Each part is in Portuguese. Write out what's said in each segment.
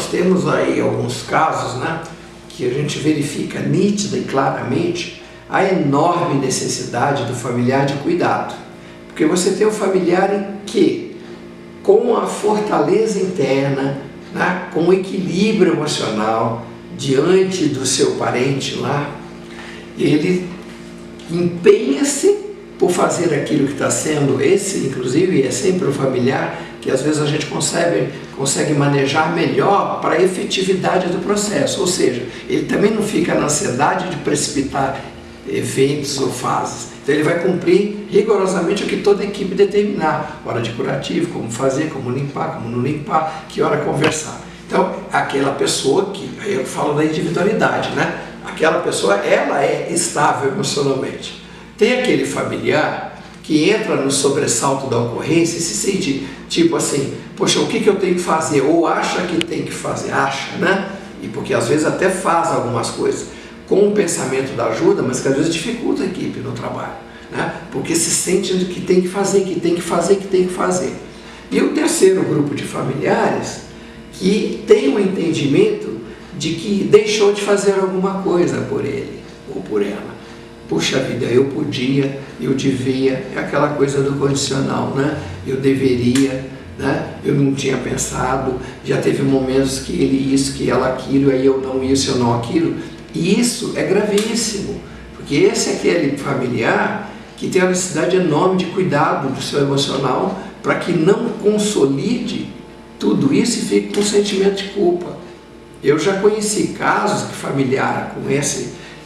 nós temos aí alguns casos, né, que a gente verifica nítida e claramente a enorme necessidade do familiar de cuidado. Porque você tem um familiar em que, com a fortaleza interna, né, com o equilíbrio emocional diante do seu parente lá, ele empenha-se por fazer aquilo que está sendo esse, inclusive, é sempre o familiar que às vezes a gente consegue manejar melhor para a efetividade do processo, ou seja, ele também não fica na ansiedade de precipitar eventos ou fases. Então ele vai cumprir rigorosamente o que toda a equipe determinar, hora de curativo, como fazer, como limpar, como não limpar, que hora conversar. Então aquela pessoa que, aí eu falo da individualidade, né? Aquela pessoa, ela é estável emocionalmente. Tem aquele familiar que entra no sobressalto da ocorrência e se sente tipo assim, poxa, o que eu tenho que fazer? Ou acha que tem que fazer, acha, né? E porque às vezes até faz algumas coisas com o pensamento da ajuda, mas que às vezes dificulta a equipe no trabalho, né? Porque se sente que tem que fazer, que tem que fazer, que tem que fazer. E o terceiro grupo de familiares que tem o entendimento de que deixou de fazer alguma coisa por ele ou por ela. Puxa vida, eu podia, eu devia, é aquela coisa do condicional, né? Eu deveria, né? Eu não tinha pensado, já teve momentos que ele isso, que ela aquilo, aí eu não isso, eu não aquilo. E isso é gravíssimo, porque esse é aquele familiar que tem a necessidade enorme de cuidado do seu emocional para que não consolide tudo isso e fique com sentimento de culpa. Eu já conheci casos de familiar com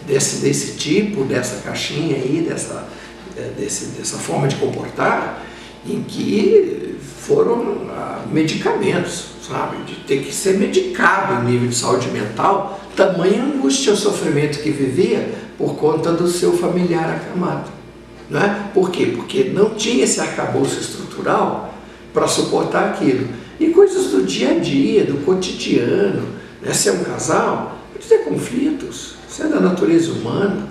desse tipo, dessa caixinha aí, dessa forma de comportar, em que foram medicamentos, sabe? De ter que ser medicado em nível de saúde mental, tamanha angústia, o sofrimento que vivia por conta do seu familiar acamado. Não é? Por quê? Porque não tinha esse arcabouço estrutural para suportar aquilo. E coisas do dia a dia, do cotidiano, né? Se é um casal, pode ter conflitos, isso é da natureza humana.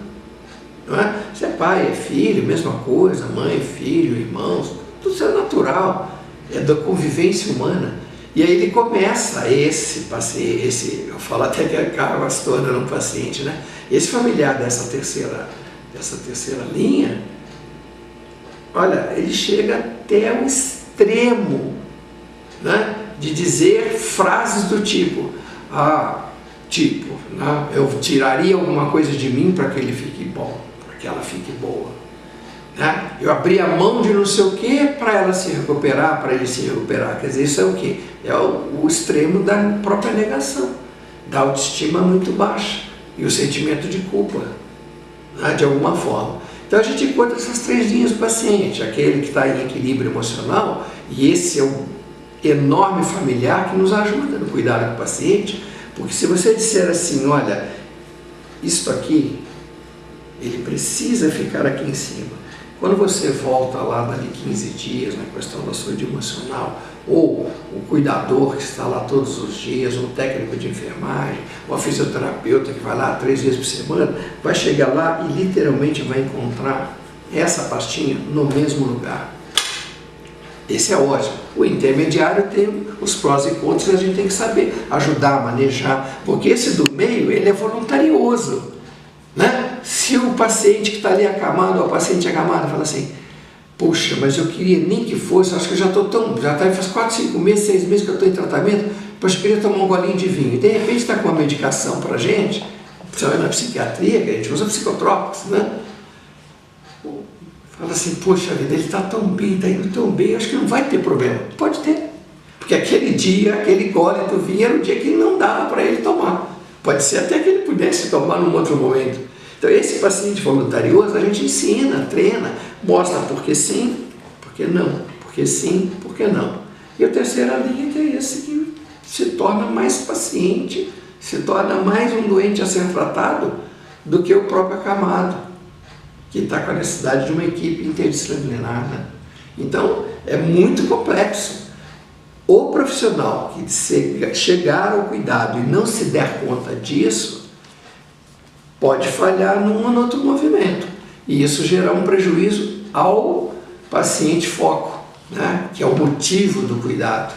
Não é? Se é pai, é filho, mesma coisa, mãe, filho, irmãos, tudo isso é natural, é da convivência humana. E aí ele começa esse paciente, eu falo até que acaba se tornando um paciente, né? Esse familiar dessa terceira linha, olha, ele chega até o extremo, né, de dizer frases do tipo, né, eu tiraria alguma coisa de mim para que ele fique bom, para que ela fique boa. Né? Eu abri a mão de não sei o que para ela se recuperar, para ele se recuperar. Quer dizer, isso é o quê? É o extremo da própria negação, da autoestima muito baixa e o sentimento de culpa, né, de alguma forma. Então a gente encontra essas três linhas do paciente, aquele que está em equilíbrio emocional, e esse é o enorme familiar que nos ajuda no cuidado do paciente, porque se você disser assim, olha, isto aqui, ele precisa ficar aqui em cima. Quando você volta lá dali 15 dias na questão da saúde emocional, ou o cuidador que está lá todos os dias, ou o técnico de enfermagem, ou a fisioterapeuta que vai lá 3 vezes por semana, vai chegar lá e literalmente vai encontrar essa pastinha no mesmo lugar. Esse é ótimo. O intermediário tem os prós e contras que a gente tem que saber ajudar a manejar, porque esse do meio, ele é voluntarioso, né? Se o paciente que está ali acamado, ou a paciente acamada, fala assim, puxa, mas eu queria nem que fosse, acho que eu já faz 4, 5 meses, 6 meses que eu estou em tratamento, poxa, eu queria tomar um golinho de vinho. E de repente está com uma medicação para a gente, principalmente na psiquiatria, que a gente usa psicotrópicos, né? Fala assim, poxa vida, ele está tão bem, está indo tão bem, acho que não vai ter problema. Pode ter, porque aquele dia, aquele gole do vinho era o dia que não dava para ele tomar. Pode ser até que ele pudesse tomar num outro momento. Então esse paciente voluntarioso a gente ensina, treina, mostra por que sim, por que não, por que sim, por que não. E a terceira linha que é esse que se torna mais paciente, se torna mais um doente a ser tratado do que o próprio acamado, que está com a necessidade de uma equipe interdisciplinar, né? Então é muito complexo. O profissional que chegar ao cuidado e não se der conta disso, pode falhar num ou no outro movimento. E isso gerar um prejuízo ao paciente foco, né? Que é o motivo do cuidado.